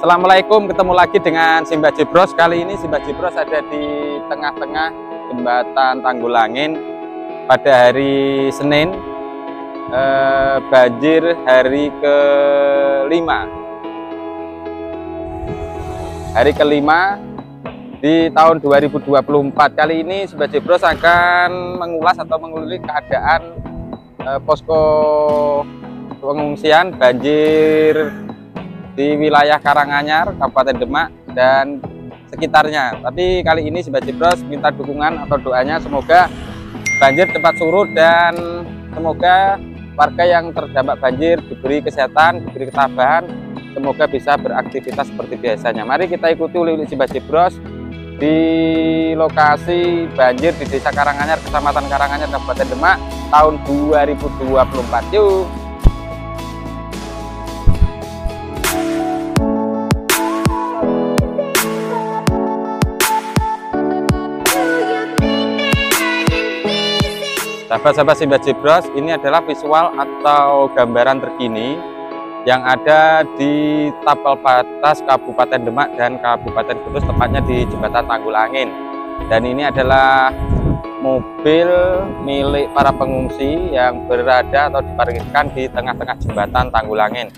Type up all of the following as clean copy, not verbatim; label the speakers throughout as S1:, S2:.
S1: Assalamualaikum, ketemu lagi dengan Simba Jebros. Kali ini Simba Jebros ada di tengah-tengah jembatan Tanggulangin pada hari Senin, banjir hari kelima. Hari kelima di tahun 2024. Kali ini Simba Jebros akan mengulas atau mengulik keadaan posko pengungsian banjir di wilayah Karanganyar, Kabupaten Demak dan sekitarnya. Tapi kali ini Simba Jebros minta dukungan atau doanya semoga banjir cepat surut dan semoga warga yang terdampak banjir diberi kesehatan, diberi ketabahan, semoga bisa beraktivitas seperti biasanya. Mari kita ikuti ulik-ulik Simba Jebros di lokasi banjir di Desa Karanganyar, Kecamatan Karanganyar, Kabupaten Demak tahun 2024. Yuk! Sahabat-sahabat Simba Jebros, ini adalah visual atau gambaran terkini yang ada di tapal batas Kabupaten Demak dan Kabupaten Kudus, tepatnya di jembatan Tanggulangin. Dan ini adalah mobil milik para pengungsi yang berada atau diparkirkan di tengah-tengah jembatan Tanggulangin.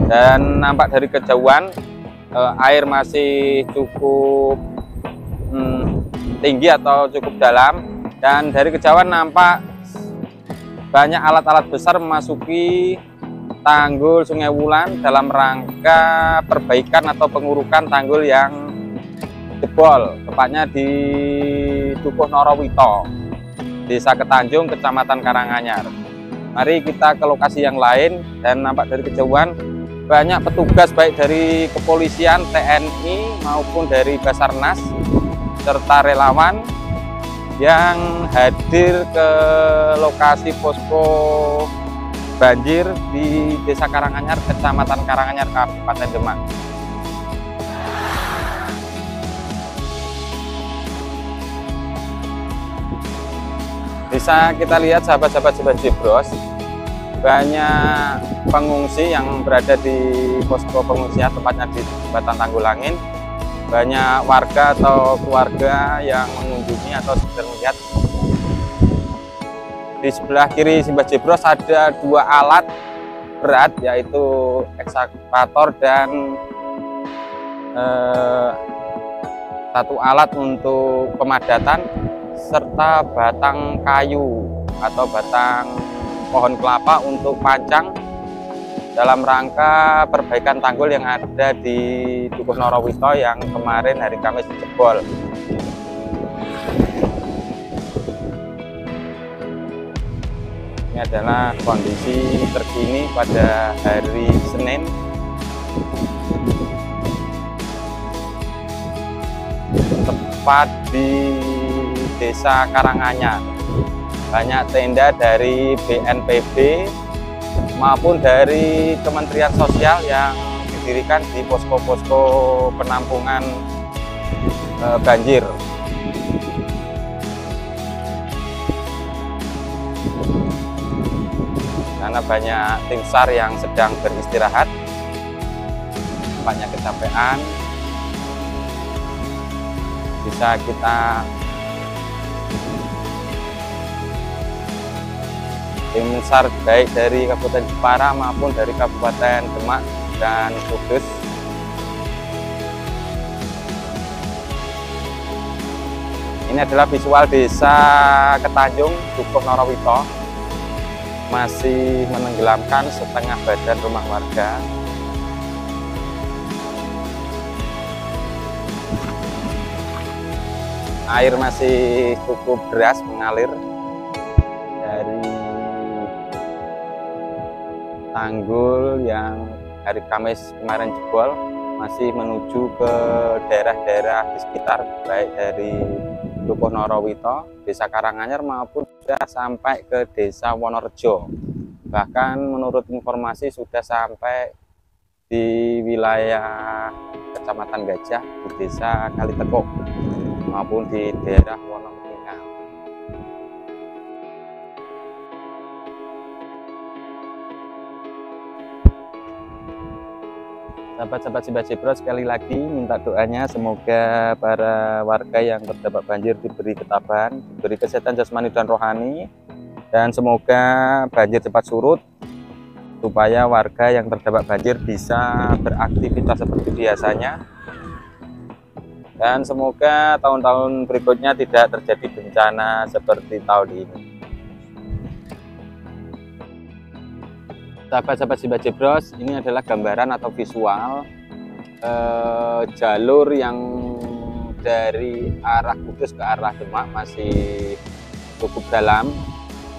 S1: Dan nampak dari kejauhan air masih cukup tinggi atau cukup dalam, dan dari kejauhan nampak banyak alat-alat besar memasuki tanggul Sungai Wulan dalam rangka perbaikan atau pengurukan tanggul yang jebol, tepatnya di Dukuh Norowito, Desa Ketanjung, Kecamatan Karanganyar. Mari kita ke lokasi yang lain, dan nampak dari kejauhan banyak petugas baik dari kepolisian, TNI maupun dari Basarnas serta relawan yang hadir ke lokasi posko banjir di Desa Karanganyar, Kecamatan Karanganyar, Kabupaten Demak. Bisa kita lihat sahabat-sahabat Simba Jebros, banyak pengungsi yang berada di posko pengungsian, tepatnya di jembatan Tanggulangin. Banyak warga atau keluarga yang mengunjungi atau sekedar melihat. Di sebelah kiri Simba Jebros ada dua alat berat, yaitu ekskavator dan satu alat untuk pemadatan, serta batang kayu atau batang pohon kelapa untuk pancang dalam rangka perbaikan tanggul yang ada di Dukuh Norowito yang kemarin hari Kamis jebol. Ini adalah kondisi terkini pada hari Senin. Tepat di Desa Karanganyar. Banyak tenda dari BNPB maupun dari Kementerian Sosial yang didirikan di posko-posko penampungan banjir. Karena banyak tim SAR yang sedang beristirahat, banyak kecapean, bisa kita tim SAR baik dari Kabupaten Jepara maupun dari Kabupaten Demak dan Kudus. Ini adalah visual Desa Ketanjung, Dukuh Norowito, masih menenggelamkan setengah badan rumah warga. Air masih cukup deras mengalir dari tanggul yang hari Kamis kemarin jebol, masih menuju ke daerah-daerah di sekitar, baik dari Dukuh Norowito, Desa Karanganyar maupun sudah sampai ke Desa Wonorejo. Bahkan menurut informasi sudah sampai di wilayah Kecamatan Gajah, di Desa Kalitekuk maupun di daerah Wonorejo. Sahabat-sahabat Simbah Jebro, sekali lagi minta doanya semoga para warga yang terdampak banjir diberi ketabahan, diberi kesehatan jasmani dan rohani, dan semoga banjir cepat surut supaya warga yang terdampak banjir bisa beraktivitas seperti biasanya, dan semoga tahun-tahun berikutnya tidak terjadi bencana seperti tahun ini. Sahabat-sahabat Simbah Jebro, ini adalah gambaran atau visual jalur yang dari arah Kudus ke arah Demak masih cukup dalam,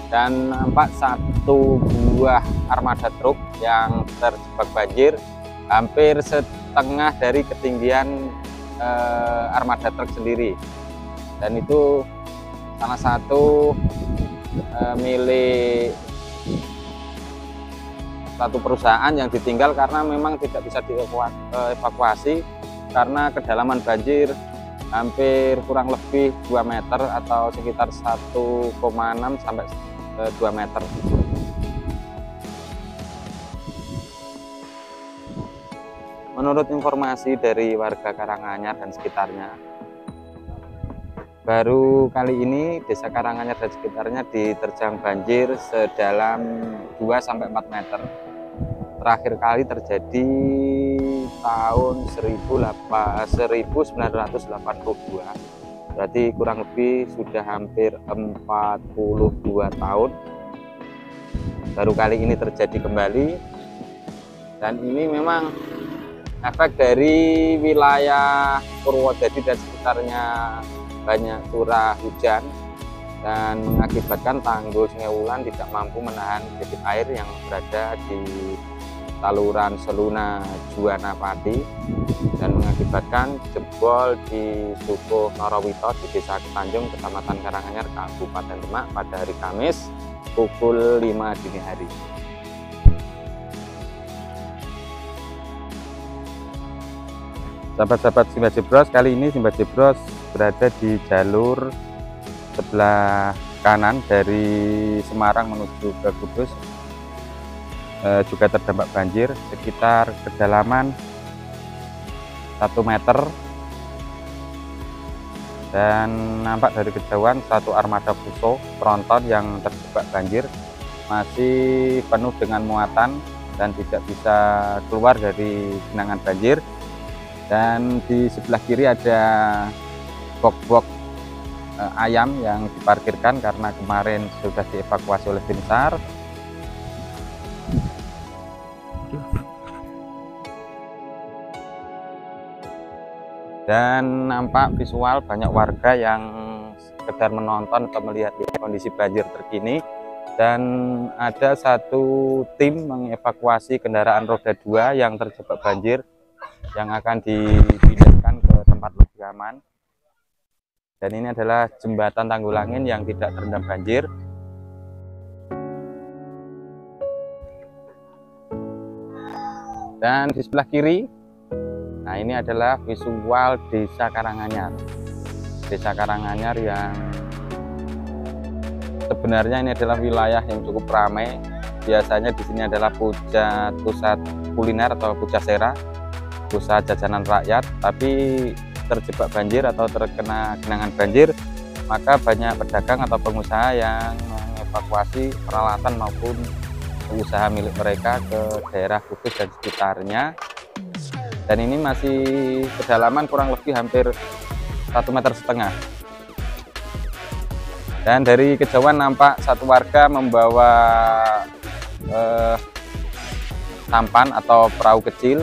S1: dan nampak satu buah armada truk yang terjebak banjir hampir setengah dari ketinggian armada truk sendiri, dan itu salah satu milik satu perusahaan yang ditinggal karena memang tidak bisa dievakuasi karena kedalaman banjir hampir kurang lebih 2 meter atau sekitar 1,6 sampai 2 meter. Menurut informasi dari warga Karanganyar dan sekitarnya, baru kali ini Desa Karanganyar dan sekitarnya diterjang banjir sedalam 2-4 meter. Terakhir kali terjadi tahun 1982, berarti kurang lebih sudah hampir 42 tahun baru kali ini terjadi kembali. Dan ini memang efek dari wilayah Purwodadi dan sekitarnya banyak curah hujan dan mengakibatkan tanggul Sungai Wulan tidak mampu menahan debit air yang berada di saluran Seluna Juwana Pati, dan mengakibatkan jebol di Suku Norowito di Desa Ketanjung, Kecamatan Karanganyar, Kabupaten Demak pada hari Kamis pukul 5 dini hari. Sahabat-sahabat Simbah Jebro, kali ini Simbah Jebro berada di jalur sebelah kanan dari Semarang menuju ke Kudus, juga terdampak banjir sekitar kedalaman 1 meter, dan nampak dari kejauhan satu armada fuso tronton yang terjebak banjir masih penuh dengan muatan dan tidak bisa keluar dari genangan banjir. Dan di sebelah kiri ada box-box ayam yang diparkirkan karena kemarin sudah dievakuasi oleh tim SAR. Dan nampak visual banyak warga yang sekedar menonton atau melihat kondisi banjir terkini, dan ada satu tim mengevakuasi kendaraan roda 2 yang terjebak banjir yang akan dipindahkan ke tempat lebih aman. Dan ini adalah jembatan Tanggulangin yang tidak terendam banjir. Dan di sebelah kiri, nah ini adalah visual Desa Karanganyar. Desa Karanganyar yang sebenarnya ini adalah wilayah yang cukup ramai. Biasanya di sini adalah pusat kuliner atau pujasera, pusat jajanan rakyat, tapi terjebak banjir atau terkena genangan banjir, maka banyak pedagang atau pengusaha yang mengevakuasi peralatan maupun usaha milik mereka ke daerah Kudus dan sekitarnya. Dan ini masih kedalaman kurang lebih hampir 1,5 meter. Dan dari kejauhan nampak satu warga membawa sampan atau perahu kecil,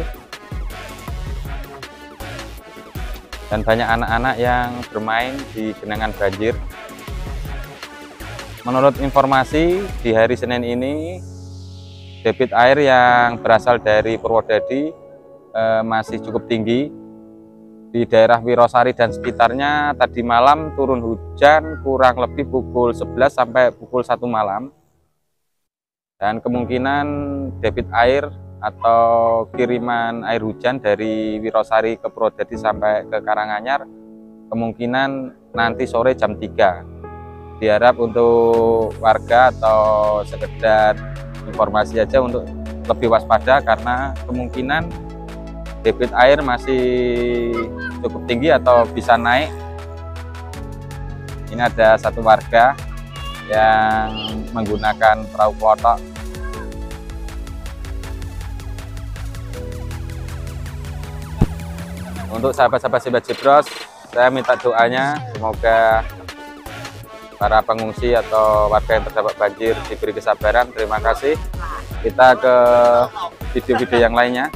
S1: dan banyak anak-anak yang bermain di genangan banjir. Menurut informasi, di hari Senin ini debit air yang berasal dari Purwodadi masih cukup tinggi. Di daerah Wirosari dan sekitarnya tadi malam turun hujan kurang lebih pukul 11 sampai pukul 1 malam. Dan kemungkinan debit air atau kiriman air hujan dari Wirosari ke Purwodadi sampai ke Karanganyar kemungkinan nanti sore jam 3. Diharap untuk warga atau sekedar informasi aja untuk lebih waspada, karena kemungkinan debit air masih cukup tinggi atau bisa naik. Ini ada satu warga yang menggunakan perahu klotok. Untuk sahabat-sahabat Sibat Jebros, saya minta doanya semoga para pengungsi atau warga yang terdampak banjir diberi kesabaran. Terima kasih. Kita ke video-video yang lainnya.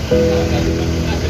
S2: Terima kasih.